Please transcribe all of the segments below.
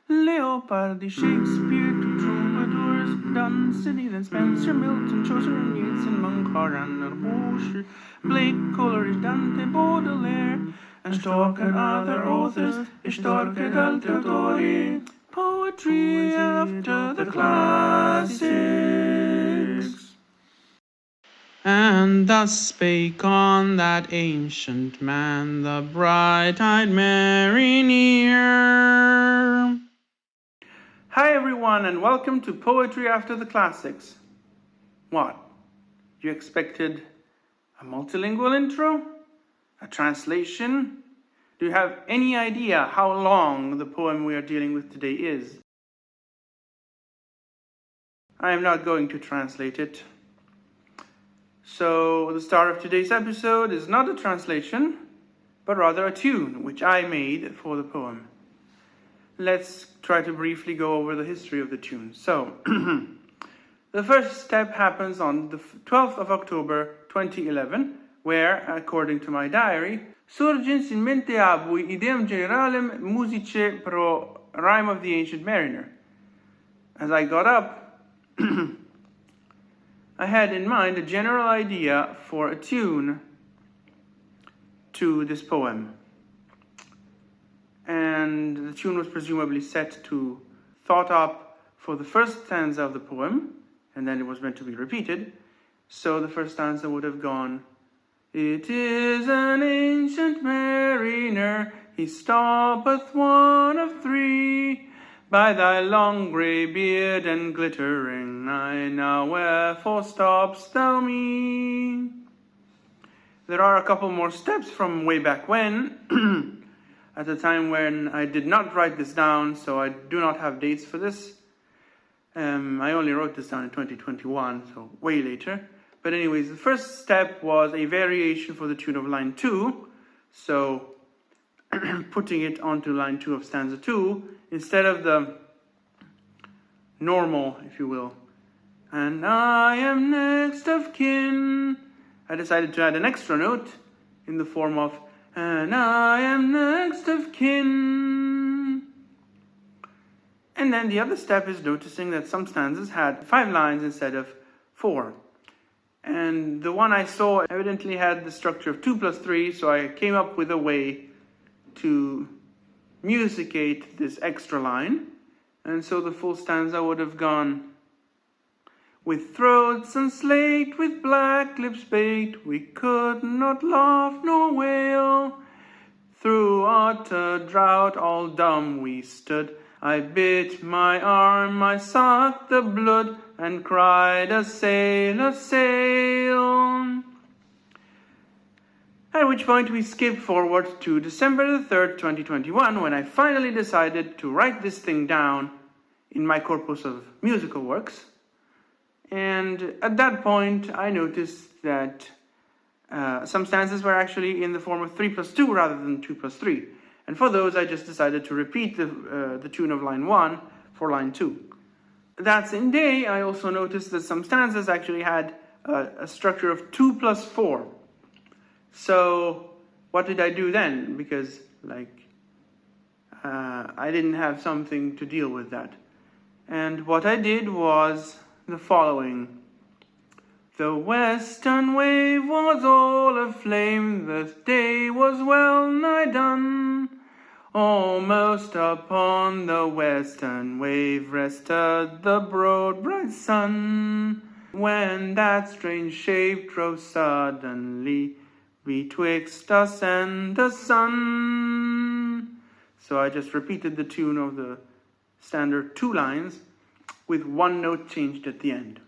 Leopardi, Shakespeare, two troubadours, Donne, Sidney, then Spencer, Milton, Chaucer, and Yeats, and Monk, Horan, Roche, Blake, Coleridge, Dante, Baudelaire, and Stork and other authors, Stork and Altautori, poetry after the classics. And thus spake on that ancient man, the bright-eyed Marinere. Hi everyone, and welcome to Poetry After the Classics. What? You expected a multilingual intro? A translation? Do you have any idea how long the poem we are dealing with today is? I am not going to translate it. So the start of today's episode is not a translation, but rather a tune which I made for the poem. Let's try to briefly go over the history of the tune. So, the first step happens on the 12th of October 2011, where, according to my diary, surgens in mente abui ideam generalem musicae pro Rime of the Ancient Marinere. As I got up, I had in mind a general idea for a tune to this poem. And the tune was presumably set to thought up for the first stanza of the poem, and then it was meant to be repeated. So the first stanza would have gone, "It is an ancient mariner, he stoppeth one of three. By thy long grey beard and glittering eye, now wherefore stopp'st thou me?" There are a couple more steps from way back when, at a time when I did not write this down, so I do not have dates for this. I only wrote this down in 2021, so way later. But anyways, the first step was a variation for the tune of line 2. So, putting it onto line 2 of stanza 2, instead of the normal, if you will, "And I am next of kin," I decided to add an extra note in the form of, "And I am next of kin." And then the other step is noticing that some stanzas had 5 lines instead of 4. And the one I saw evidently had the structure of 2 plus 3, so I came up with a way to musicate this extra line. And so the full stanza would have gone, "With throats unslaked, with black lips baked, we could not laugh nor wail. Through utter drought all dumb we stood. I bit my arm, I sucked the blood, and cried, 'A sail, a sail!'" At which point we skip forward to December the 3rd, 2021, when I finally decided to write this thing down in my corpus of musical works. And at that point, I noticed that some stanzas were actually in the form of 3 plus 2 rather than 2 plus 3. And for those, I just decided to repeat the tune of line 1 for line 2. That same day, I also noticed that some stanzas actually had a structure of 2 plus 4. So what did I do then? Because, I didn't have something to deal with that. And what I did was the following. "The western wave was all aflame, the day was well nigh done. Almost upon the western wave rested the broad bright sun, when that strange shape drove suddenly betwixt us and the sun." So I just repeated the tune of the standard 2 lines with 1 note changed at the end.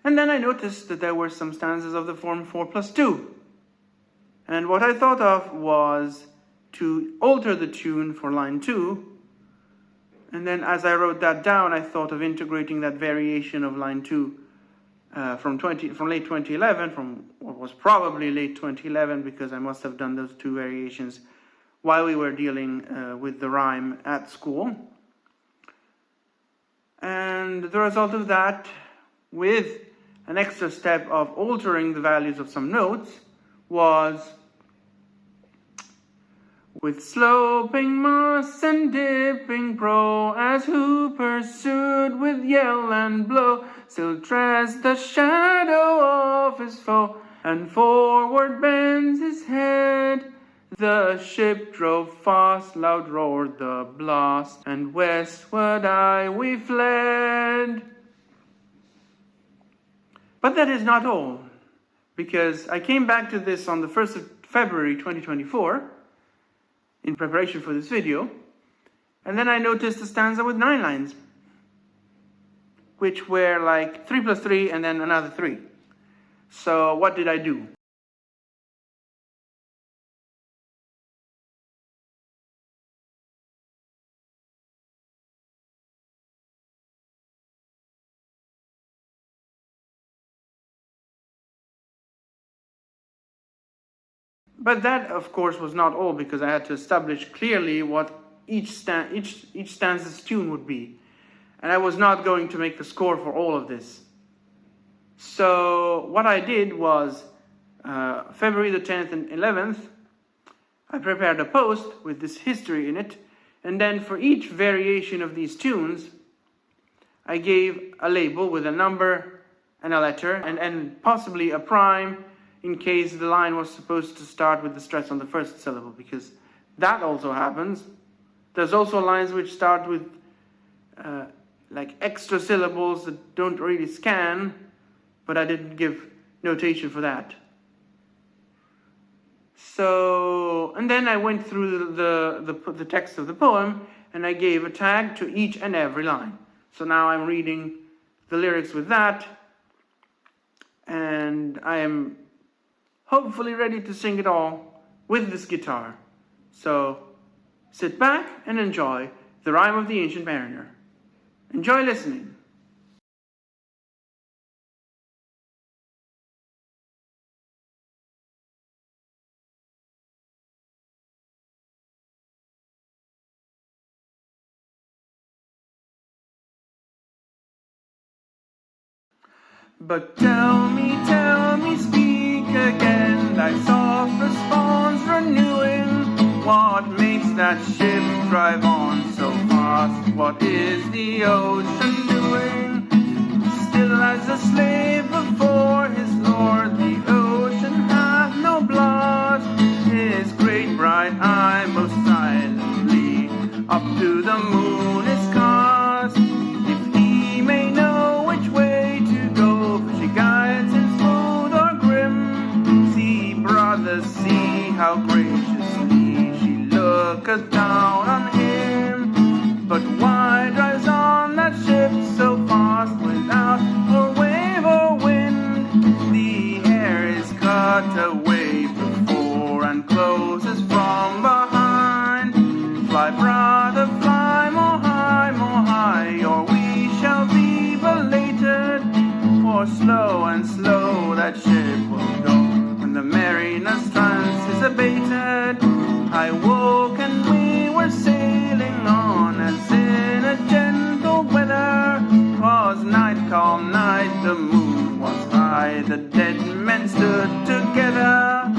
And then I noticed that there were some stanzas of the form 4 plus 2. And what I thought of was to alter the tune for line 2. And then as I wrote that down, I thought of integrating that variation of line 2 from late 2011, from what was probably late 2011, because I must have done those 2 variations while we were dealing with the rhyme at school. And the result of that, with an extra step of altering the values of some notes, was with sloping moss and dipping prow, as who pursued with yell and blow, still treads the shadow of his foe, and forward bends his head. The ship drove fast, loud roared the blast, and westward we fled. But that is not all, because I came back to this on the 1st of February 2024, in preparation for this video, and then I noticed a stanza with 9 lines, which were like 3 plus 3 and then another 3. So what did I do? But that, of course, was not all, because I had to establish clearly what each stanza's tune would be. And I was not going to make the score for all of this. So what I did was, February the 10th and 11th, I prepared a post with this history in it. And then for each variation of these tunes, I gave a label with a number and a letter, and possibly a prime, in case the line was supposed to start with the stress on the first syllable, because that also happens. There's also lines which start with like extra syllables that don't really scan, but I didn't give notation for that. So, and then I went through the text of the poem, and I gave a tag to each and every line. So now I'm reading the lyrics with that, and I am hopefully ready to sing it all with this guitar. So sit back and enjoy the Rime of the Ancient Mariner. Enjoy listening. But tell me, speak again, thy soft response renewing. What makes that ship drive on so fast? What is the ocean doing? Still as a slave before his lord, the ocean hath no blast. His great bright eye most silently up to the moon is cast. If he may know which way to go, for she guides him smooth or grim. See, brothers, see how graciously she looketh down on him. But why drives on that ship so fast without or wave or wind? The air is cut away before and closes from behind. Fly, brother, fly more high, or we shall be belated. For slow and slow that ship will go when the mariner's trance is abated. I woke and we were sailing on as in a gentle weather. 'Twas night, calm night, the moon was high, the dead men stood together.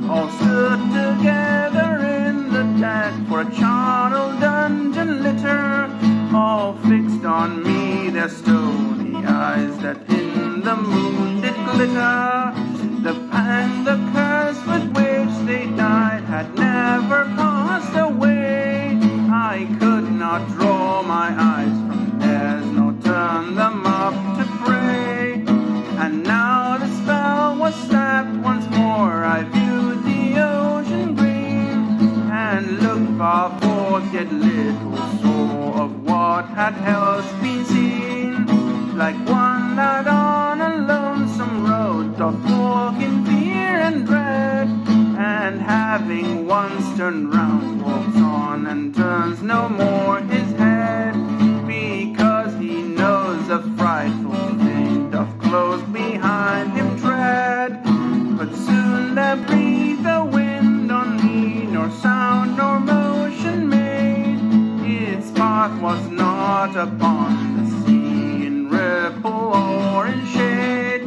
All stood together in the deck for a charnel dungeon litter. All fixed on me their stony eyes that in the moon did glitter. The pang, the curse with which they died had never passed away. I could not draw my eyes from theirs, nor turn them up to pray. And now the spell was snapped once more. I viewed the ocean green, and looked far forth, yet little saw of what had else been seen. Like one that on a lonesome road doth walk in fear and dread, and having once turned round walks on and turns no more his head, because he knows a frightful thing doth close behind him tread. But soon there breathed a wind on me, nor sound nor motion made. Its path was not upon the sea, in ripple or in shade.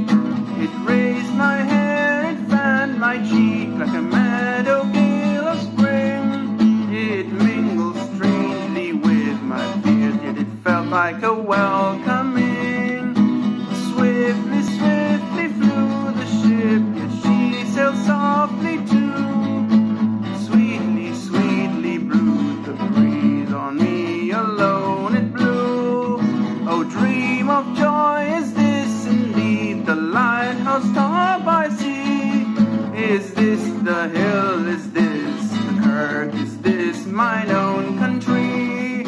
It raised my hair, it fanned my cheek like a meadow gale of spring. like a welcoming. Swiftly, swiftly flew the ship, yet she sailed softly too. Sweetly, sweetly blew the breeze, on me alone it blew. Oh, dream of joy, is this indeed the lighthouse top I see? Is this the hill, is this the kirk, is this mine own country?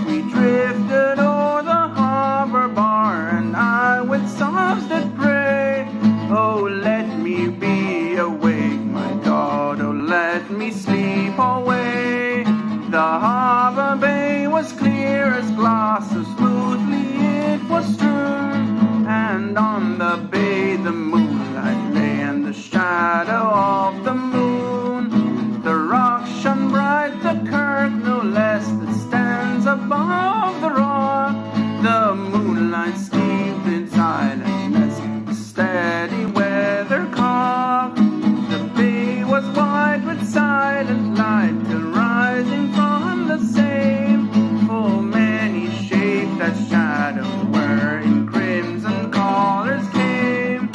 We drifted o'er the harbor bar, and I with sobs did pray, oh, let me be awake, my God, oh, let me sleep away. The harbor bay was clear as glass, so smoothly it was strewn, and on the bay the moonlight lay, and the shadow of the moon. The rock shone bright, the kirk no less, that stands above the rock. The moonlight steeped in silentness, a steady weathercock. The bay was wide with silent light, till rising from the same, full many shapes that shadows were, in crimson colors came.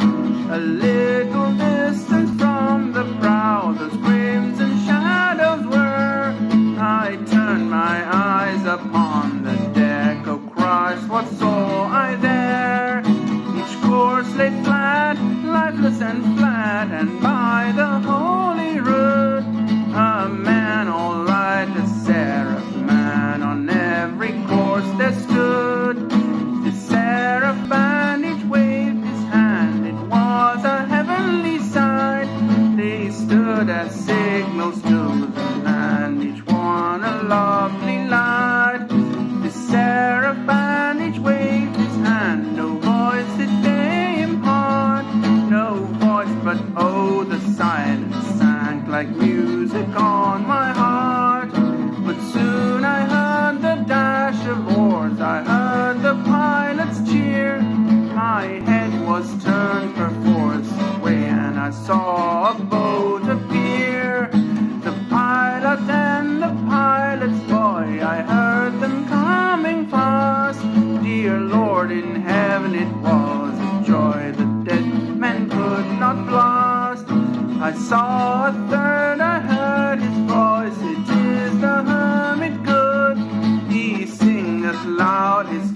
A little distance from the prow, those crimson shadows were. I turned my eyes upon the deck, oh Christ, what saw I there? Each course lay flat, lifeless and flat, and by the holy rood, a man all right, a seraph man, on every course there stood. The seraph band each waved his hand, it was a heavenly sight. They stood as signals to the land, each one a lovely light. The seraph band each waved his hand, no voice did they impart, no voice, but oh, the silence sank like music on my heart. But soon I heard the dash of oars, I heard the pilot's cheer. My head was turned perforce away, and I saw a boat appear. The pilot and the pilot's boy, I heard them coming fast. Dear Lord, in heaven it was a joy the dead men could not blast. I saw a third, I heard his voice, it is the hermit good. He singeth loud his